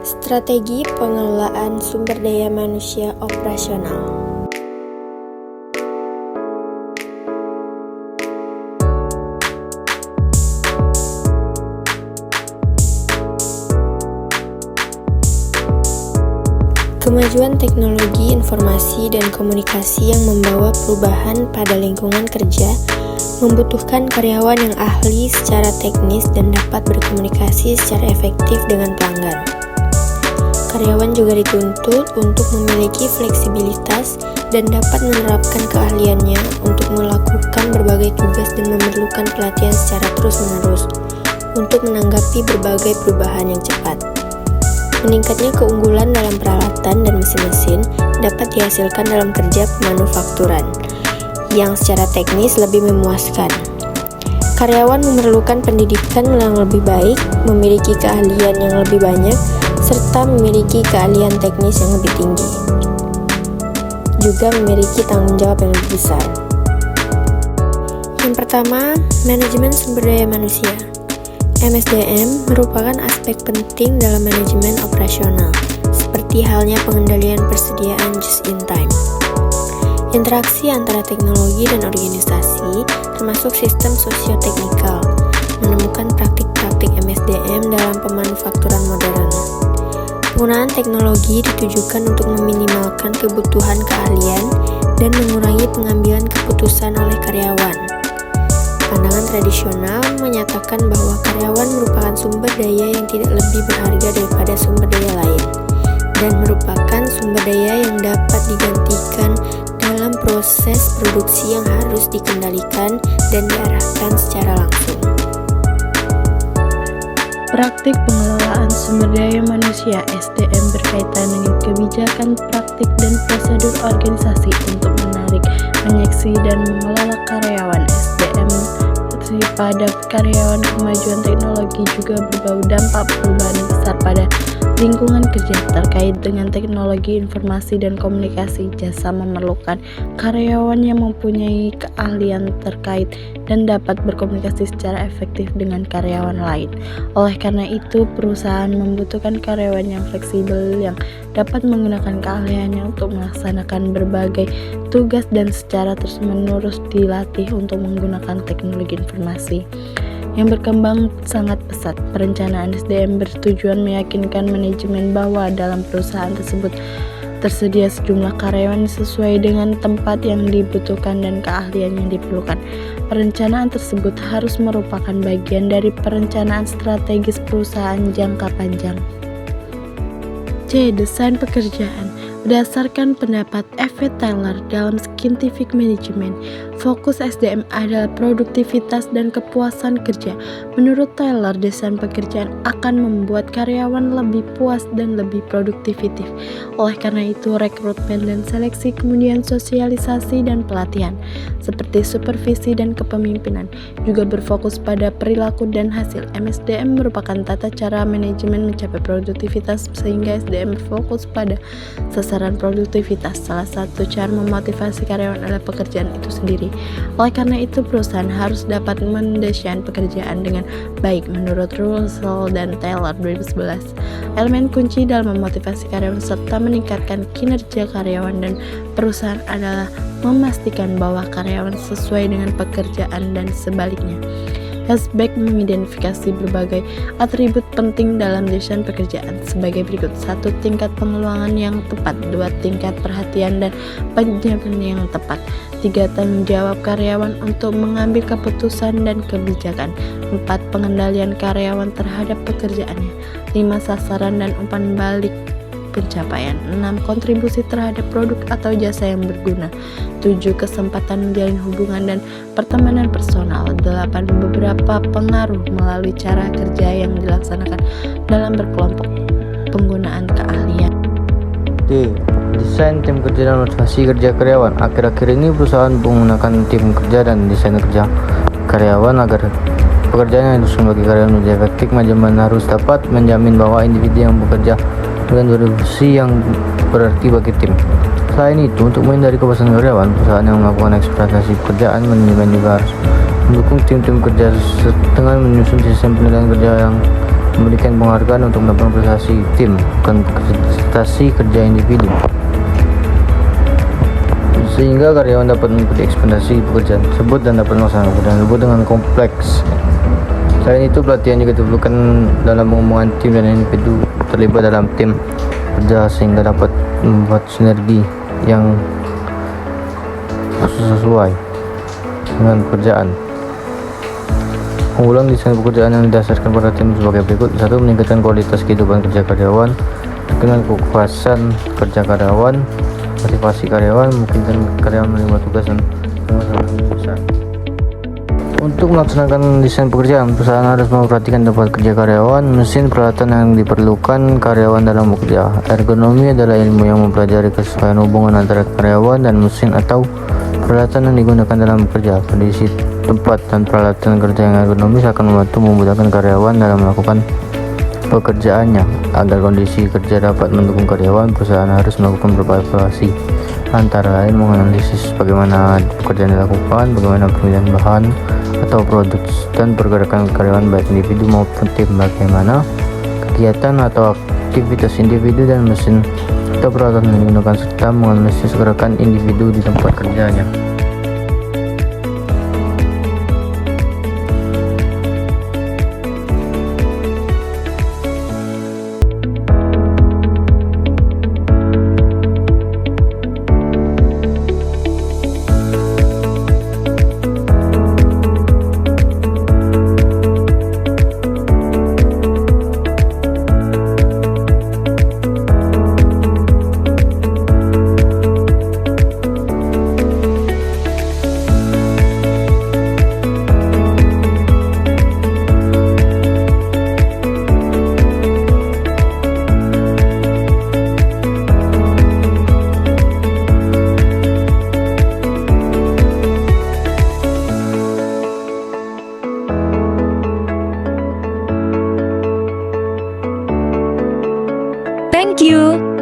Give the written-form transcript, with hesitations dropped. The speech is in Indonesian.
Strategi pengelolaan sumber daya manusia operasional. Kemajuan teknologi informasi dan komunikasi yang membawa perubahan pada lingkungan kerja membutuhkan karyawan yang ahli secara teknis dan dapat berkomunikasi secara efektif dengan pelanggan. Karyawan juga dituntut untuk memiliki fleksibilitas dan dapat menerapkan keahliannya untuk melakukan berbagai tugas dan memerlukan pelatihan secara terus-menerus untuk menanggapi berbagai perubahan yang cepat. Meningkatnya keunggulan dalam peralatan dan mesin-mesin dapat dihasilkan dalam kerja pemanufakturan yang secara teknis lebih memuaskan. Karyawan memerlukan pendidikan yang lebih baik, memiliki keahlian yang lebih banyak, serta memiliki keahlian teknis yang lebih tinggi. Juga memiliki tanggung jawab yang lebih besar. Yang pertama, manajemen sumber daya manusia. MSDM merupakan aspek penting dalam manajemen operasional, seperti halnya pengendalian persediaan just in time. Interaksi antara teknologi dan organisasi, termasuk sistem sosioteknikal, menemukan praktik-praktik MSDM dalam pemanufakturan modern. Penggunaan teknologi ditujukan untuk meminimalkan kebutuhan keahlian dan mengurangi pengambilan keputusan oleh karyawan. Pandangan tradisional menyatakan bahwa karyawan merupakan sumber daya yang tidak lebih berharga daripada sumber daya lain, dan merupakan sumber daya yang dapat digantikan dalam proses produksi yang harus dikendalikan dan diarahkan secara langsung. Praktik pengelolaan sumber daya manusia (SDM) berkaitan dengan kebijakan, praktik, dan prosedur organisasi untuk menarik, menyeleksi, dan mengelola karyawan. SDM pada karyawan. Kemajuan teknologi juga berbau dampak perubahan besar pada lingkungan kerja terkait dengan teknologi informasi dan komunikasi. Jasa memerlukan karyawan yang mempunyai keahlian terkait dan dapat berkomunikasi secara efektif dengan karyawan lain. Oleh karena itu, perusahaan membutuhkan karyawan yang fleksibel yang dapat menggunakan keahliannya untuk melaksanakan berbagai tugas dan secara terus-menerus dilatih untuk menggunakan teknologi informasi yang berkembang sangat pesat. Perencanaan SDM bertujuan meyakinkan manajemen bahwa dalam perusahaan tersebut tersedia sejumlah karyawan sesuai dengan tempat yang dibutuhkan dan keahlian yang diperlukan. Perencanaan tersebut harus merupakan bagian dari perencanaan strategis perusahaan jangka panjang. C. Desain pekerjaan. Berdasarkan pendapat F. Taylor dalam Scientific Management, fokus SDM adalah produktivitas dan kepuasan kerja. Menurut Taylor, desain pekerjaan akan membuat karyawan lebih puas dan lebih produktif. Oleh karena itu, rekrutmen dan seleksi, kemudian sosialisasi dan pelatihan, seperti supervisi dan kepemimpinan, juga berfokus pada perilaku dan hasil. MSDM merupakan tata cara manajemen mencapai produktivitas, sehingga SDM berfokus pada sasaran produktivitas. Salah satu cara memotivasi karyawan adalah pekerjaan itu sendiri. Oleh karena itu, perusahaan harus dapat mendesain pekerjaan dengan baik. Menurut Russell dan Taylor 2011, elemen kunci dalam memotivasi karyawan serta meningkatkan kinerja karyawan dan perusahaan adalah memastikan bahwa karyawan sesuai dengan pekerjaan dan sebaliknya. Hesbeck mengidentifikasi berbagai atribut penting dalam desain pekerjaan sebagai berikut: 1. Tingkat pengeluaran yang tepat. 2. Tingkat perhatian dan penyiapan yang tepat. 3. Tanggung jawab karyawan untuk mengambil keputusan dan kebijakan. 4. Pengendalian karyawan terhadap pekerjaannya. 5. Sasaran dan umpan balik pencapaian. 6. Kontribusi terhadap produk atau jasa yang berguna. 7. Kesempatan menjalin hubungan dan pertemanan personal. 8. Beberapa pengaruh melalui cara kerja yang dilaksanakan dalam berkelompok. Penggunaan keahlian. D. Desain tim kerja dan motivasi kerja karyawan. Akhir-akhir ini perusahaan menggunakan tim kerja dan desain kerja karyawan agar pekerjaannya disusun bagi karyawan lebih efektif. Manajemen harus dapat menjamin bahwa individu yang bekerja dengan kontribusi yang berarti bagi tim. Selain itu, untuk menghindari kebosanan karyawan, perusahaan yang melakukan eksploitasi pekerjaan, manajemen juga harus mendukung tim-tim kerja dengan menyusun sistem penilaian kerja yang memberikan penghargaan untuk mendapatkan prestasi tim, bukan prestasi kerja individu, sehingga karyawan dapat mengikuti ekspektasi pekerjaan tersebut dan dapat melaksanakan pekerjaan tersebut dengan kompleks. Selain itu, pelatihan juga diperlukan dalam pengembangan tim dan individu terlibat dalam tim kerja sehingga dapat membuat sinergi yang sesuai dengan pekerjaan. Unggulan desain pekerjaan yang didasarkan pada tim sebagai berikut. 1. Meningkatkan kualitas kehidupan kerja karyawan dengan kepuasan kerja karyawan, motivasi karyawan, memungkinkan karyawan menerima tugas dan masalah besar. Untuk melaksanakan desain pekerjaan, perusahaan harus memperhatikan tempat kerja karyawan, mesin, peralatan yang diperlukan karyawan dalam bekerja. Ergonomi adalah ilmu yang mempelajari kesesuaian hubungan antara karyawan dan mesin atau peralatan yang digunakan dalam bekerja. Kondisi tempat dan peralatan kerja yang ergonomis akan membantu memudahkan karyawan dalam melakukan pekerjaannya. Agar kondisi kerja dapat mendukung karyawan, perusahaan harus melakukan beberapa evaluasi, antara lain menganalisis bagaimana pekerjaan dilakukan, bagaimana pemilihan bahan atau produk, dan pergerakan karyawan baik individu maupun tim, bagaimana kegiatan atau aktivitas individu dan mesin atau peralatan yang digunakan, serta menganalisis gerakan individu di tempat kerjanya. Thank you.